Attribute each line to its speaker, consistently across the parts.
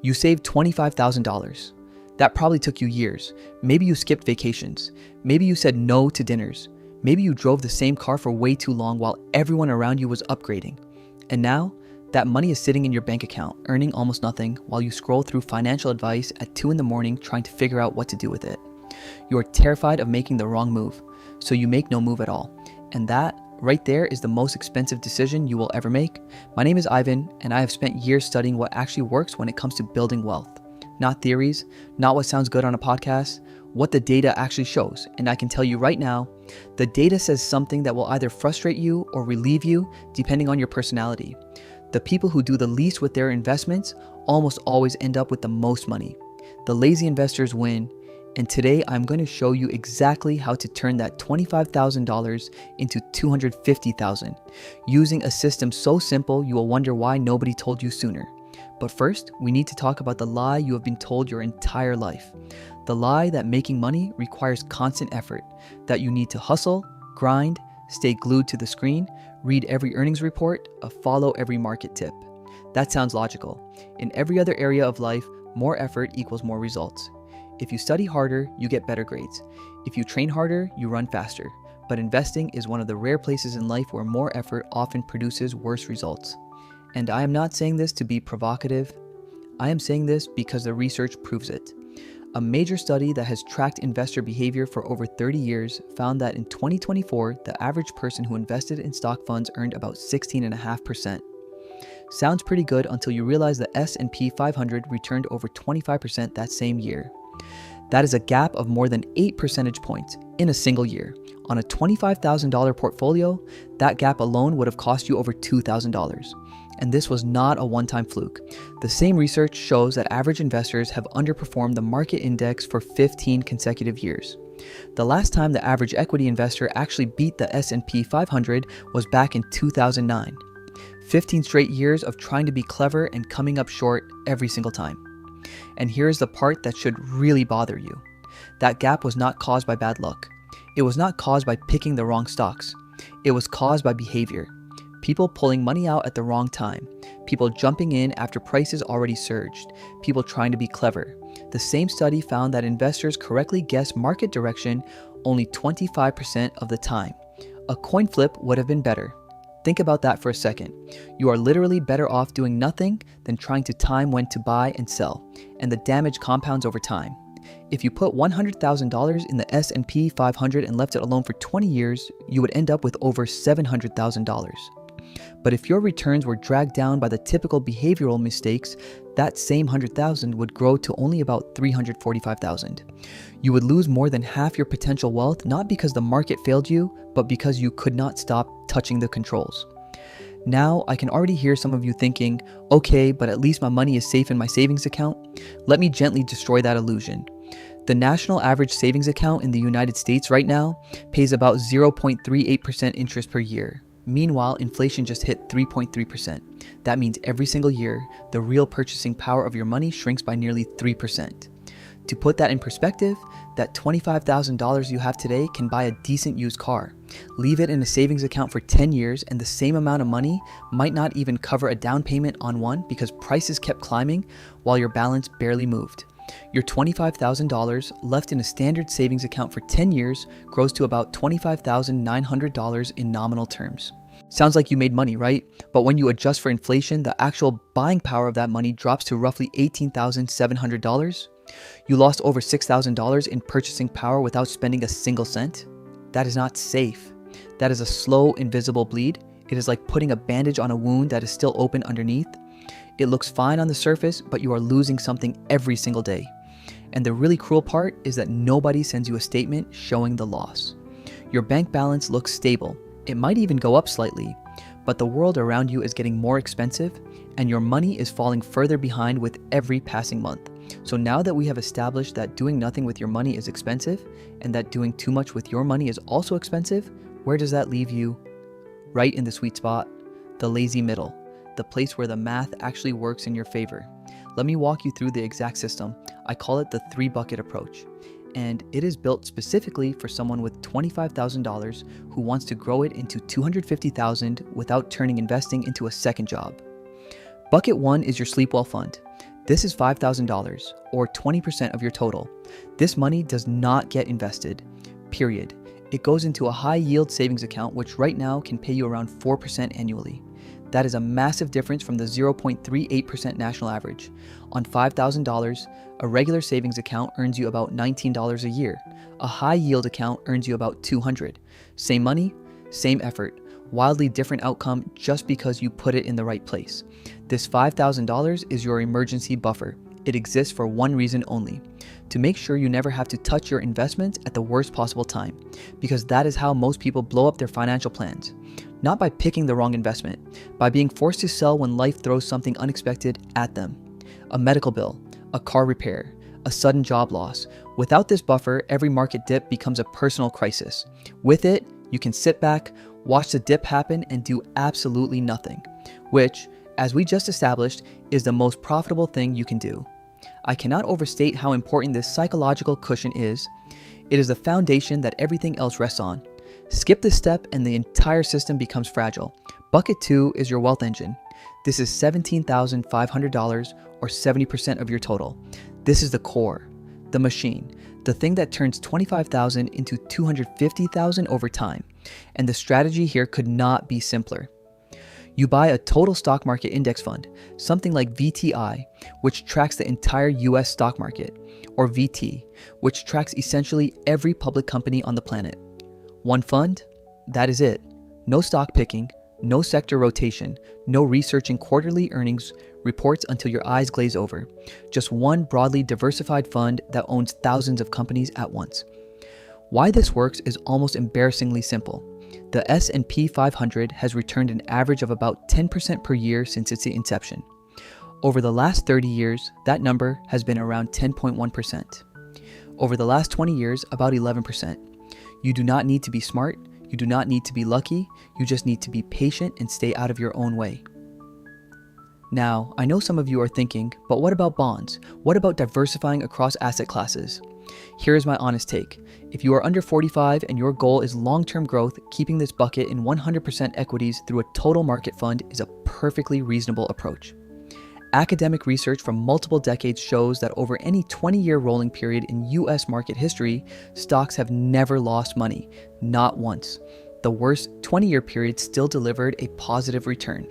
Speaker 1: You saved $25,000. That probably took you years. Maybe you skipped vacations. Maybe you said no to dinners. Maybe you drove the same car for way too long while everyone around you was upgrading. And now, that money is sitting in your bank account, earning almost nothing while you scroll through financial advice at 2 a.m. trying to figure out what to do with it. You are terrified of making the wrong move, so you make no move at all. And that, right there, is the most expensive decision you will ever make. My name is Ivan, and I have spent years studying what actually works when it comes to building wealth. Not theories, not what sounds good on a podcast, what the data actually shows. And I can tell you right now, the data says something that will either frustrate you or relieve you, depending on your personality. The people who do the least with their investments almost always end up with the most money. The lazy investors win. And today I'm going to show you exactly how to turn that $25,000 into $250,000 using a system so simple you will wonder why nobody told you sooner. But first, we need to talk about the lie you have been told your entire life. The lie that making money requires constant effort, that you need to hustle, grind, stay glued to the screen, read every earnings report, follow every market tip. That sounds logical. In every other area of life, more effort equals more results. If you study harder, you get better grades. If you train harder, you run faster. But investing is one of the rare places in life where more effort often produces worse results. And I am not saying this to be provocative. I am saying this because the research proves it. A major study that has tracked investor behavior for over 30 years found that in 2024, the average person who invested in stock funds earned about 16.5%. Sounds pretty good until you realize the S&P 500 returned over 25% that same year. That is a gap of more than 8 percentage points in a single year. On a $25,000 portfolio, that gap alone would have cost you over $2,000. And this was not a one-time fluke. The same research shows that average investors have underperformed the market index for 15 consecutive years. The last time the average equity investor actually beat the S&P 500 was back in 2009. 15 straight years of trying to be clever and coming up short every single time. And here's the part that should really bother you. That gap was not caused by bad luck. It was not caused by picking the wrong stocks. It was caused by behavior. People pulling money out at the wrong time. People jumping in after prices already surged. People trying to be clever. The same study found that investors correctly guess market direction only 25% of the time. A coin flip would have been better. Think about that for a second. You are literally better off doing nothing than trying to time when to buy and sell, and the damage compounds over time. If you put $100,000 in the S&P 500 and left it alone for 20 years, you would end up with over $700,000. But if your returns were dragged down by the typical behavioral mistakes, that same $100,000 would grow to only about $345,000. You would lose more than half your potential wealth, not because the market failed you, but because you could not stop touching the controls. Now, I can already hear some of you thinking, okay, but at least my money is safe in my savings account. Let me gently destroy that illusion. The national average savings account in the United States right now pays about 0.38% interest per year. Meanwhile, inflation just hit 3.3%. That means every single year, the real purchasing power of your money shrinks by nearly 3%. To put that in perspective, that $25,000 you have today can buy a decent used car. Leave it in a savings account for 10 years and the same amount of money might not even cover a down payment on one because prices kept climbing while your balance barely moved. Your $25,000 left in a standard savings account for 10 years grows to about $25,900 in nominal terms. Sounds like you made money, right? But when you adjust for inflation, the actual buying power of that money drops to roughly $18,700. You lost over $6,000 in purchasing power without spending a single cent. That is not safe. That is a slow, invisible bleed. It is like putting a bandage on a wound that is still open underneath. It looks fine on the surface, but you are losing something every single day. And the really cruel part is that nobody sends you a statement showing the loss. Your bank balance looks stable. It might even go up slightly, but the world around you is getting more expensive and your money is falling further behind with every passing month. So now that we have established that doing nothing with your money is expensive and that doing too much with your money is also expensive, where does that leave you? Right in the sweet spot, the lazy middle. The place where the math actually works in your favor. Let me walk you through the exact system. I call it the 3-bucket approach. And it is built specifically for someone with $25,000 who wants to grow it into $250,000 without turning investing into a second job. Bucket 1 is your sleep well fund. This is $5,000 or 20% of your total. This money does not get invested, period. It goes into a high yield savings account, which right now can pay you around 4% annually. That is a massive difference from the 0.38% national average. On $5,000, a regular savings account earns you about $19 a year. A high yield account earns you about $200. Same money, same effort. Wildly different outcome just because you put it in the right place. This $5,000 is your emergency buffer. It exists for one reason only: to make sure you never have to touch your investments at the worst possible time, because that is how most people blow up their financial plans. Not by picking the wrong investment, by being forced to sell when life throws something unexpected at them. A medical bill, a car repair, a sudden job loss. Without this buffer, every market dip becomes a personal crisis. With it, you can sit back, watch the dip happen, and do absolutely nothing, which, as we just established, is the most profitable thing you can do. I cannot overstate how important this psychological cushion is. It is the foundation that everything else rests on. Skip this step and the entire system becomes fragile. Bucket 2 is your wealth engine. This is $17,500 or 70% of your total. This is the core, the machine, the thing that turns $25,000 into $250,000 over time. And the strategy here could not be simpler. You buy a total stock market index fund, something like VTI, which tracks the entire US stock market, or VT, which tracks essentially every public company on the planet. One fund, that is it. No stock picking, no sector rotation, no researching quarterly earnings reports until your eyes glaze over. Just one broadly diversified fund that owns thousands of companies at once. Why this works is almost embarrassingly simple. The S&P 500 has returned an average of about 10% per year since its inception. Over the last 30 years, that number has been around 10.1%. Over the last 20 years, about 11%. You do not need to be smart, you do not need to be lucky, you just need to be patient and stay out of your own way. Now, I know some of you are thinking, but what about bonds? What about diversifying across asset classes? Here is my honest take. If you are under 45 and your goal is long-term growth, keeping this bucket in 100% equities through a total market fund is a perfectly reasonable approach. Academic research from multiple decades shows that over any 20-year rolling period in US market history, stocks have never lost money, not once. The worst 20-year period still delivered a positive return.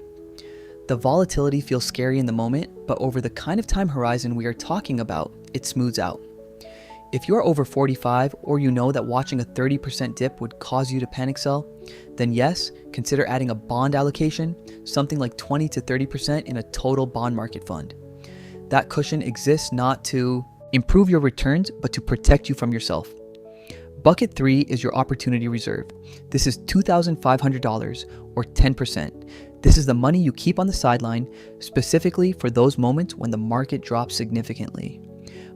Speaker 1: The volatility feels scary in the moment, but over the kind of time horizon we are talking about, it smooths out. If you're over 45 or you know that watching a 30% dip would cause you to panic sell, then yes, consider adding a bond allocation, something like 20 to 30% in a total bond market fund. That cushion exists not to improve your returns, but to protect you from yourself. Bucket 3 is your opportunity reserve. This is $2,500 or 10%. This is the money you keep on the sideline, specifically for those moments when the market drops significantly.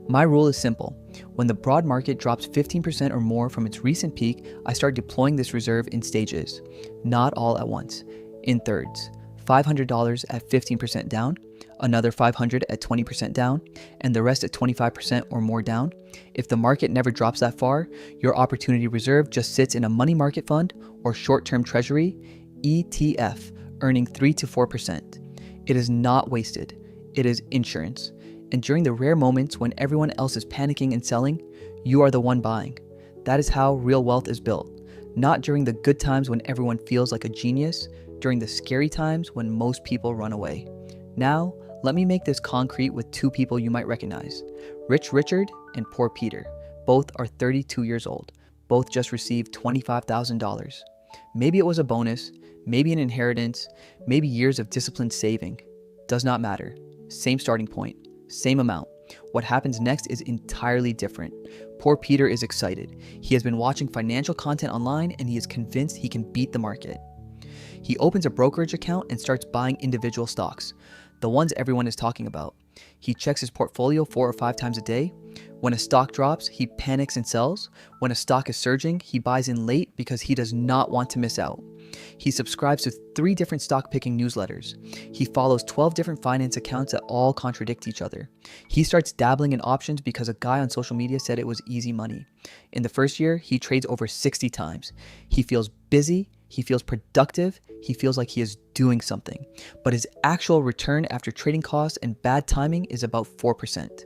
Speaker 1: My rule is simple. When the broad market drops 15% or more from its recent peak, I start deploying this reserve in stages, not all at once, in thirds. $500 at 15% down, another $500 at 20% down, and the rest at 25% or more down. If the market never drops that far, your opportunity reserve just sits in a money market fund or short-term treasury, ETF, earning 3 to 4%. It is not wasted. It is insurance. And during the rare moments when everyone else is panicking and selling, you are the one buying. That is how real wealth is built. Not during the good times when everyone feels like a genius, during the scary times when most people run away. Now, let me make this concrete with two people you might recognize. Rich Richard and Poor Peter. Both are 32 years old. Both just received $25,000. Maybe it was a bonus, maybe an inheritance, maybe years of disciplined saving. Does not matter. Same starting point. Same amount. What happens next is entirely different. Poor Peter is excited. He has been watching financial content online and he is convinced he can beat the market. He opens a brokerage account and starts buying individual stocks, the ones everyone is talking about. He checks his portfolio 4 or 5 times a day. When a stock drops, he panics and sells. When a stock is surging, he buys in late because he does not want to miss out. He subscribes to 3 different stock picking newsletters. He follows 12 different finance accounts that all contradict each other. He starts dabbling in options because a guy on social media said it was easy money. In the first year, he trades over 60 times. He feels busy, He feels productive. He feels like he is doing something. But his actual return after trading costs and bad timing is about 4%.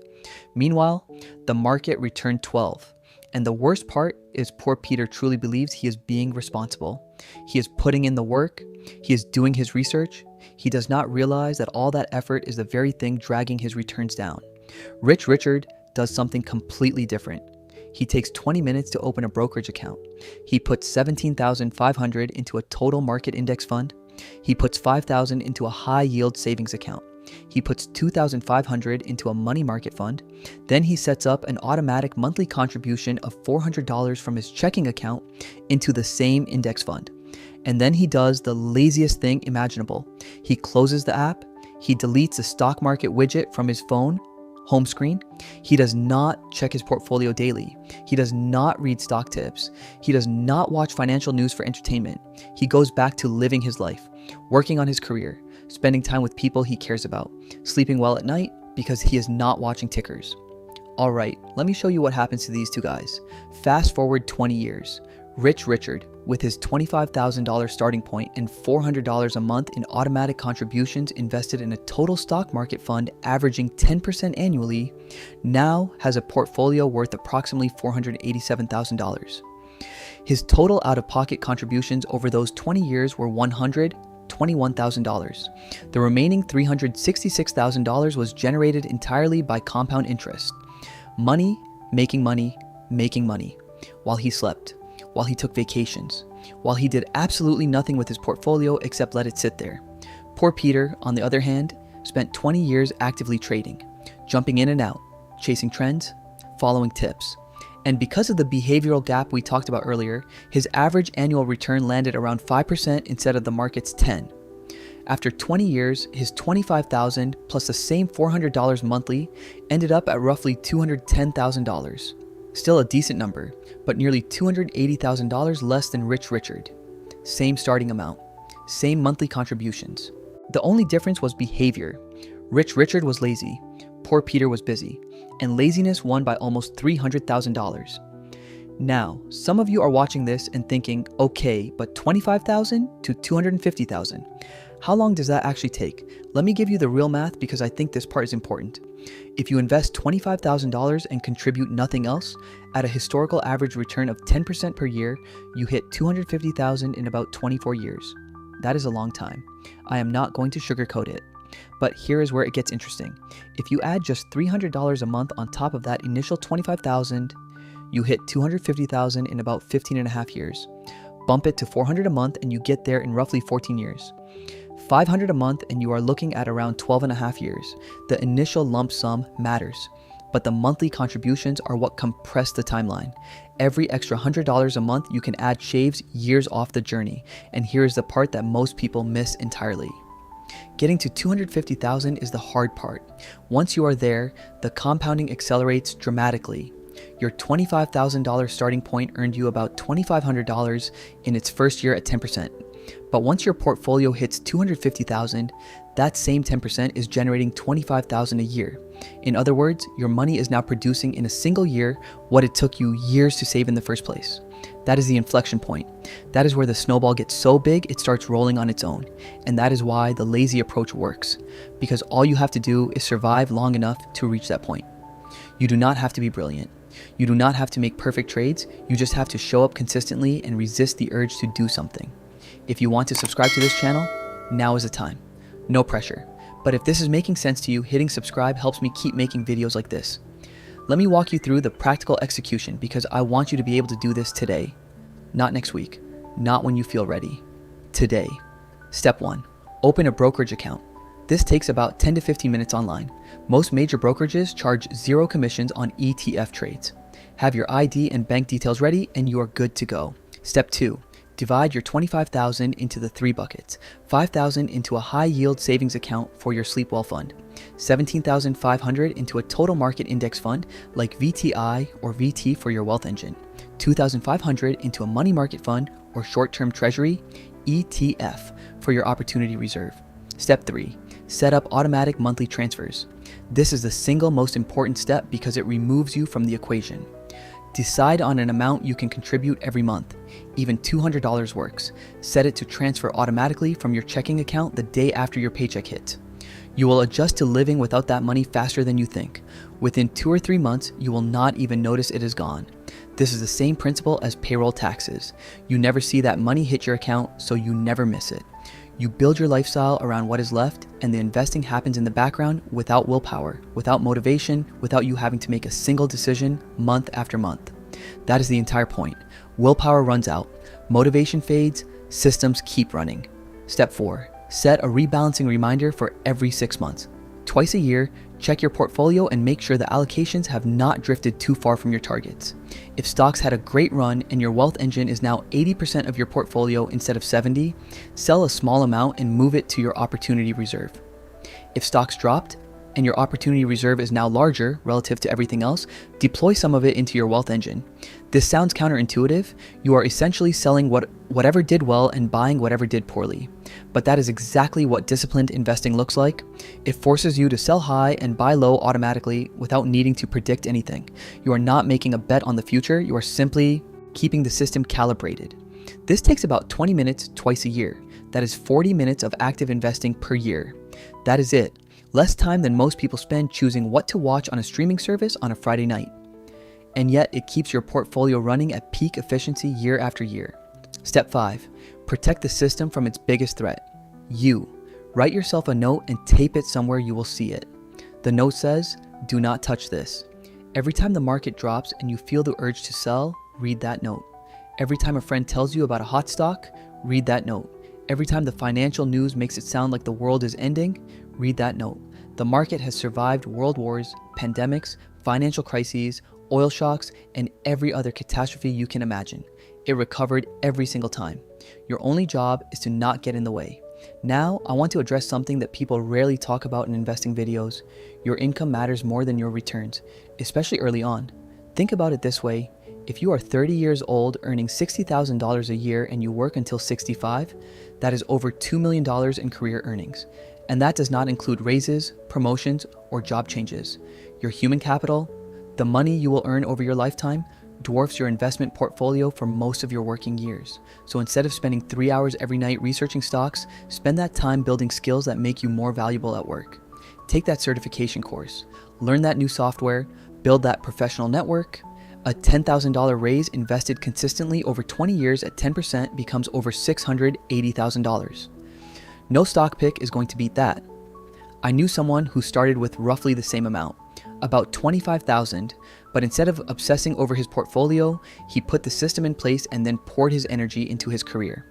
Speaker 1: Meanwhile, the market returned 12. And the worst part is poor Peter truly believes he is being responsible. He is putting in the work. He is doing his research. He does not realize that all that effort is the very thing dragging his returns down. Rich Richard does something completely different. He takes 20 minutes to open a brokerage account. He puts $17,500 into a total market index fund. He puts $5,000 into a high yield savings account. He puts $2,500 into a money market fund. Then he sets up an automatic monthly contribution of $400 from his checking account into the same index fund. And then he does the laziest thing imaginable. He closes the app. He deletes the stock market widget from his phone home screen. He does not check his portfolio daily. He does not read stock tips. He does not watch financial news for entertainment. He goes back to living his life, working on his career, spending time with people he cares about, sleeping well at night because he is not watching tickers. All right, let me show you what happens to these two guys. Fast forward 20 years. Rich Richard, with his $25,000 starting point and $400 a month in automatic contributions invested in a total stock market fund averaging 10% annually, now has a portfolio worth approximately $487,000. His total out-of-pocket contributions over those 20 years were $121,000. The remaining $366,000 was generated entirely by compound interest. Money, making money, while he slept, while he took vacations, while he did absolutely nothing with his portfolio except let it sit there. Poor Peter, on the other hand, spent 20 years actively trading, jumping in and out, chasing trends, following tips. And because of the behavioral gap we talked about earlier, his average annual return landed around 5% instead of the market's 10%. After 20 years, his $25,000 plus the same $400 monthly ended up at roughly $210,000. Still a decent number, but nearly $280,000 less than Rich Richard. Same starting amount, same monthly contributions. The only difference was behavior. Rich Richard was lazy, poor Peter was busy, and laziness won by almost $300,000. Now, some of you are watching this and thinking, okay, but $25,000 to $250,000. How long does that actually take? Let me give you the real math because I think this part is important. If you invest $25,000 and contribute nothing else, at a historical average return of 10% per year, you hit $250,000 in about 24 years. That is a long time. I am not going to sugarcoat it. But here is where it gets interesting. If you add just $300 a month on top of that initial $25,000, you hit $250,000 in about 15 and a half years. Bump it to $400 a month and you get there in roughly 14 years. $500 a month and you are looking at around 12 and a half years. The initial lump sum matters, but the monthly contributions are what compress the timeline. Every extra $100 a month you can add shaves years off the journey, and here is the part that most people miss entirely. Getting to $250,000 is the hard part. Once you are there, the compounding accelerates dramatically. Your $25,000 starting point earned you about $2,500 in its first year at 10%. But once your portfolio hits $250,000, that same 10% is generating $25,000 a year. In other words, your money is now producing in a single year what it took you years to save in the first place. That is the inflection point. That is where the snowball gets so big it starts rolling on its own. And that is why the lazy approach works, because all you have to do is survive long enough to reach that point. You do not have to be brilliant. You do not have to make perfect trades. You just have to show up consistently and resist the urge to do something. If you want to subscribe to this channel, now is the time. No pressure. But if this is making sense to you, hitting subscribe helps me keep making videos like this. Let me walk you through the practical execution because I want you to be able to do this today. Not next week. Not when you feel ready. Today. Step 1. Open a brokerage account. This takes about 10 to 15 minutes online. Most major brokerages charge 0 commissions on ETF trades. Have your ID and bank details ready and you are good to go. Step 2. Divide your $25,000 into the 3 buckets. $5,000 into a high yield savings account for your sleep well fund. $17,500 into a total market index fund like VTI or VT for your wealth engine. $2,500 into a money market fund or short-term treasury ETF for your opportunity reserve. Step 3. Set up automatic monthly transfers. This is the single most important step because it removes you from the equation. Decide on an amount you can contribute every month. Even $200 works. Set it to transfer automatically from your checking account the day after your paycheck hits. You will adjust to living without that money faster than you think. Within 2 or 3 months, you will not even notice it is gone. This is the same principle as payroll taxes. You never see that money hit your account, so you never miss it. You build your lifestyle around what is left, and the investing happens in the background without willpower, without motivation, without you having to make a single decision month after month. That is the entire point. Willpower runs out, motivation fades, systems keep running. Step 4. Set a rebalancing reminder for every 6 months. Twice a year, check your portfolio and make sure the allocations have not drifted too far from your targets. If stocks had a great run and your wealth engine is now 80% of your portfolio instead of 70%, sell a small amount and move it to your opportunity reserve. If stocks dropped and your opportunity reserve is now larger relative to everything else, deploy some of it into your wealth engine. This sounds counterintuitive. You are essentially selling whatever did well and buying whatever did poorly. But that is exactly what disciplined investing looks like. It forces you to sell high and buy low automatically without needing to predict anything. You are not making a bet on the future. You are simply keeping the system calibrated. This takes about 20 minutes twice a year. That is 40 minutes of active investing per year. That is it. Less time than most people spend choosing what to watch on a streaming service on a Friday night. And yet it keeps your portfolio running at peak efficiency year after year. Step 5. Protect the system from its biggest threat. You. Write yourself a note and tape it somewhere you will see it. The note says, "Do not touch this." Every time the market drops and you feel the urge to sell, read that note. Every time a friend tells you about a hot stock, read that note. Every time the financial news makes it sound like the world is ending, read that note. The market has survived world wars, pandemics, financial crises, oil shocks, and every other catastrophe you can imagine. It recovered every single time. Your only job is to not get in the way. Now, I want to address something that people rarely talk about in investing videos. Your income matters more than your returns, especially early on. Think about it this way. If you are 30 years old earning $60,000 a year and you work until 65, that is over $2 million in career earnings. And that does not include raises, promotions, or job changes. Your human capital, the money you will earn over your lifetime, dwarfs your investment portfolio for most of your working years. So instead of spending 3 hours every night researching stocks, spend that time building skills that make you more valuable at work. Take that certification course, learn that new software, build that professional network. A $10,000 raise invested consistently over 20 years at 10% becomes over $680,000. No stock pick is going to beat that. I knew someone who started with roughly the same amount, about $25,000, but instead of obsessing over his portfolio, he put the system in place and then poured his energy into his career.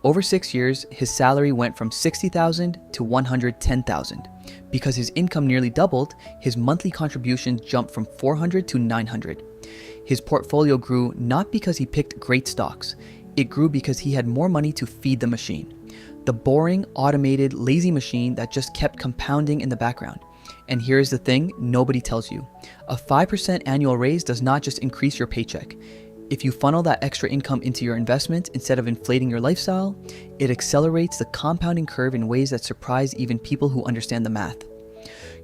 Speaker 1: Over 6 years, his salary went from $60,000 to $110,000. Because his income nearly doubled, his monthly contributions jumped from $400 to $900. His portfolio grew not because he picked great stocks. It grew because he had more money to feed the machine. The boring, automated, lazy machine that just kept compounding in the background. And here's the thing nobody tells you. A 5% annual raise does not just increase your paycheck. If you funnel that extra income into your investment instead of inflating your lifestyle, it accelerates the compounding curve in ways that surprise even people who understand the math.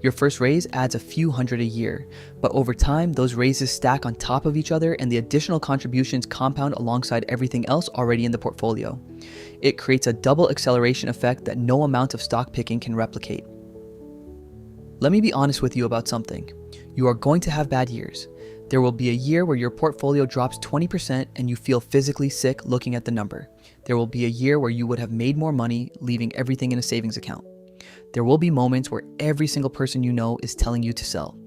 Speaker 1: Your first raise adds a few hundred a year, but over time, those raises stack on top of each other and the additional contributions compound alongside everything else already in the portfolio. It creates a double acceleration effect that no amount of stock picking can replicate. Let me be honest with you about something. You are going to have bad years. There will be a year where your portfolio drops 20% and you feel physically sick looking at the number. There will be a year where you would have made more money, leaving everything in a savings account. There will be moments where every single person you know is telling you to sell.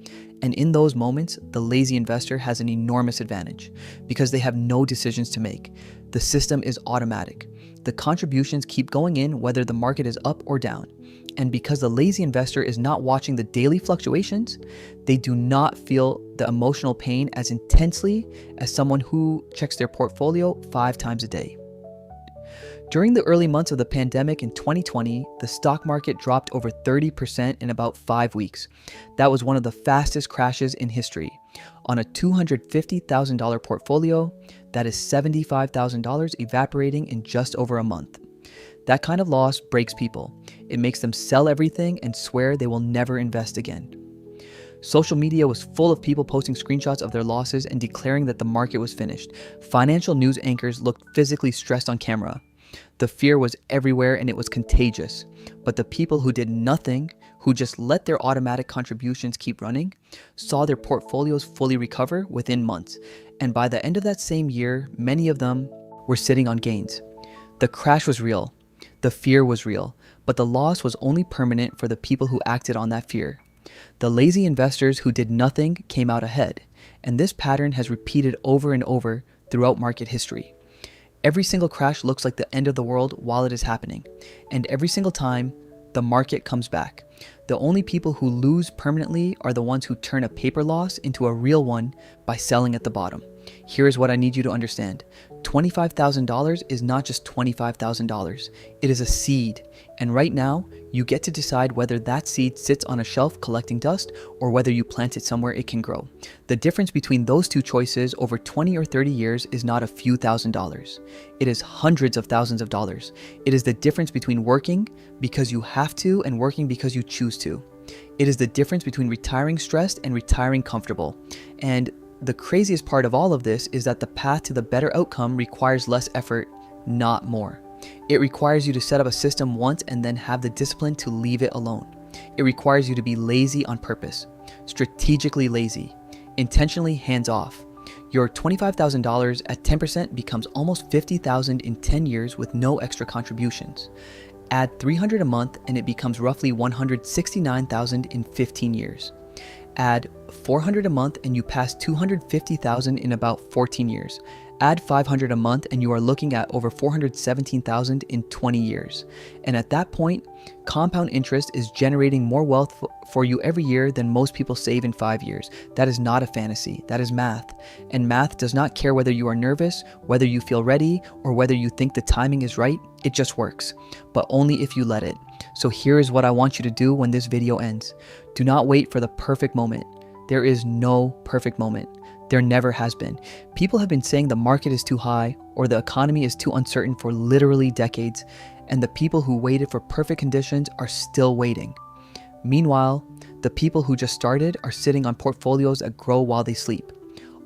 Speaker 1: And in those moments, the lazy investor has an enormous advantage because they have no decisions to make. The system is automatic. The contributions keep going in whether the market is up or down. And because the lazy investor is not watching the daily fluctuations, they do not feel the emotional pain as intensely as someone who checks their portfolio 5 times a day. During the early months of the pandemic in 2020, the stock market dropped over 30% in about 5 weeks. That was one of the fastest crashes in history. On a $250,000 portfolio, that is $75,000 evaporating in just over a month. That kind of loss breaks people. It makes them sell everything and swear they will never invest again. Social media was full of people posting screenshots of their losses and declaring that the market was finished. Financial news anchors looked physically stressed on camera. The fear was everywhere and it was contagious. But the people who did nothing, who just let their automatic contributions keep running, saw their portfolios fully recover within months. And by the end of that same year, many of them were sitting on gains. The crash was real. The fear was real. But the loss was only permanent for the people who acted on that fear. The lazy investors who did nothing came out ahead. And this pattern has repeated over and over throughout market history. Every single crash looks like the end of the world while it is happening. And every single time, the market comes back. The only people who lose permanently are the ones who turn a paper loss into a real one by selling at the bottom. Here is what I need you to understand. $25,000 is not just $25,000. It is a seed. And right now, you get to decide whether that seed sits on a shelf collecting dust or whether you plant it somewhere it can grow. The difference between those two choices over 20 or 30 years is not a few $1,000s. It is hundreds of thousands of dollars. It is the difference between working because you have to and working because you choose to. It is the difference between retiring stressed and retiring comfortable. And the craziest part of all of this is that the path to the better outcome requires less effort, not more. It requires you to set up a system once and then have the discipline to leave it alone. It requires you to be lazy on purpose, strategically lazy, intentionally hands-off. Your $25,000 at 10% becomes almost $50,000 in 10 years with no extra contributions. Add $300 a month and it becomes roughly $169,000 in 15 years. Add $400 a month and you pass $250,000 in about 14 years. Add $500 a month and you are looking at over $417,000 in 20 years. And at that point, compound interest is generating more wealth for you every year than most people save in 5 years. That is not a fantasy, that is math. And math does not care whether you are nervous, whether you feel ready, or whether you think the timing is right. It just works, but only if you let it. So here is what I want you to do when this video ends. Do not wait for the perfect moment. There is no perfect moment. There never has been. People have been saying the market is too high or the economy is too uncertain for literally decades, and the people who waited for perfect conditions are still waiting. Meanwhile, the people who just started are sitting on portfolios that grow while they sleep.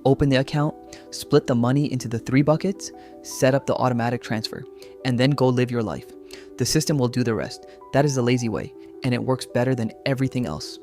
Speaker 1: Open the account, split the money into the 3 buckets, set up the automatic transfer, and then go live your life. The system will do the rest. That is the lazy way, and it works better than everything else.